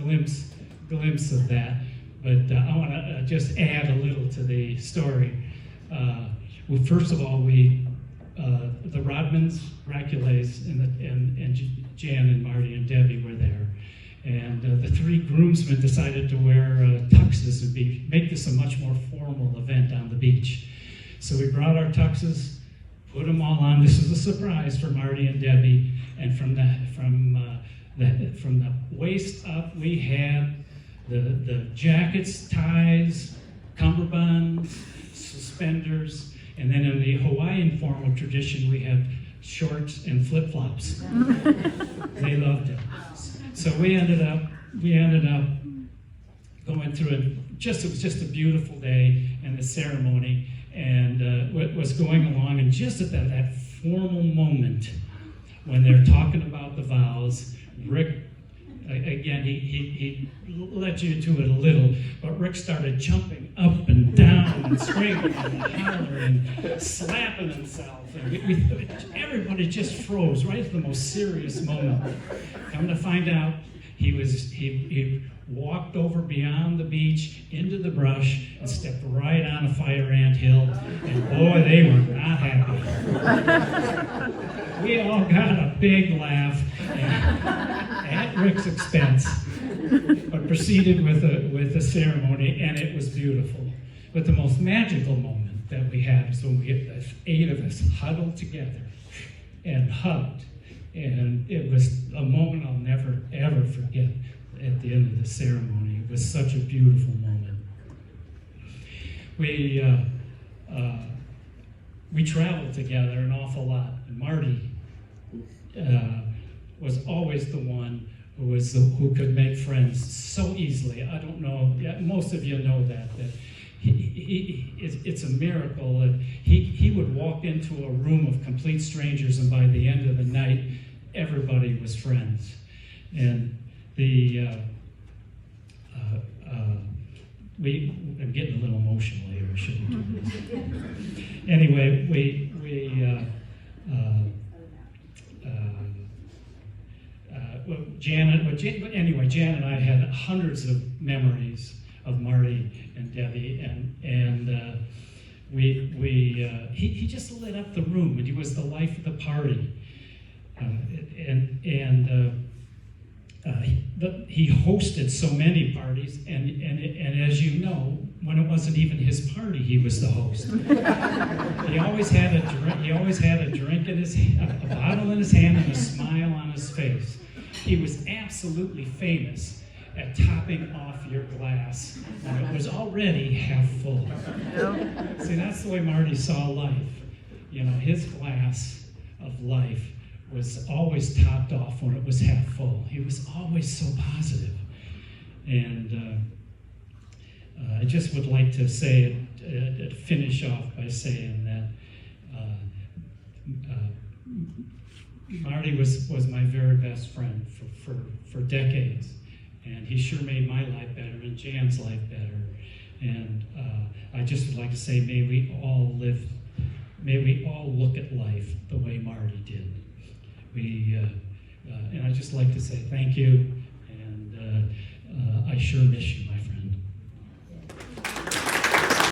glimpse of that. But I want to just add a little to the story. Well, first of all, the Rodmans, Racules, and Jan and Marty and Debbie were there. And the three groomsmen decided to wear tuxes and make this a much more formal event on the beach. So we brought our tuxes, put them all on. This was a surprise for Marty and Debbie. And from the waist up, we had the jackets, ties, cummerbunds, suspenders, and then in the Hawaiian formal tradition, we had shorts and flip-flops. They loved it. So we ended up going through it. It was just a beautiful day and the ceremony, and was going along, and just at that formal moment when they're talking about the vows, Rick, again, he led you to it a little, but Rick started jumping up and down and screaming and hollering and slapping himself. And everybody just froze right at the most serious moment. Come to find out, he walked over beyond the beach into the brush and stepped right on a fire ant hill, and boy, they were not happy. We all got a big laugh at Rick's expense, but proceeded with the ceremony, and it was beautiful. But the most magical moment that we had was when the 8 of us huddled together and hugged. And it was a moment I'll never, ever forget at the end of the ceremony. It was such a beautiful moment. We traveled together an awful lot. And Marty was always the one who could make friends so easily. I don't know, most of you know that it's a miracle that he would walk into a room of complete strangers, and by the end of the night, everybody was friends. And I'm getting a little emotional here. I shouldn't do this. Anyway, Jan and I had hundreds of memories of Marty and Debbie, and he just lit up the room, and he was the life of the party. He hosted so many parties, and as you know, when it wasn't even his party, he was the host. He always had a drink in a bottle in his hand, and a smile on his face. He was absolutely famous at topping off your glass when it was already half full. See, that's the way Marty saw life. You know, his glass of life was always topped off when it was half full. He was always so positive. And I just would like to say, finish off by saying that Marty was my very best friend for decades. And he sure made my life better and Jan's life better. And I just would like to say, may we all look at life the way Marty did. And I'd just like to say thank you, and I sure miss you,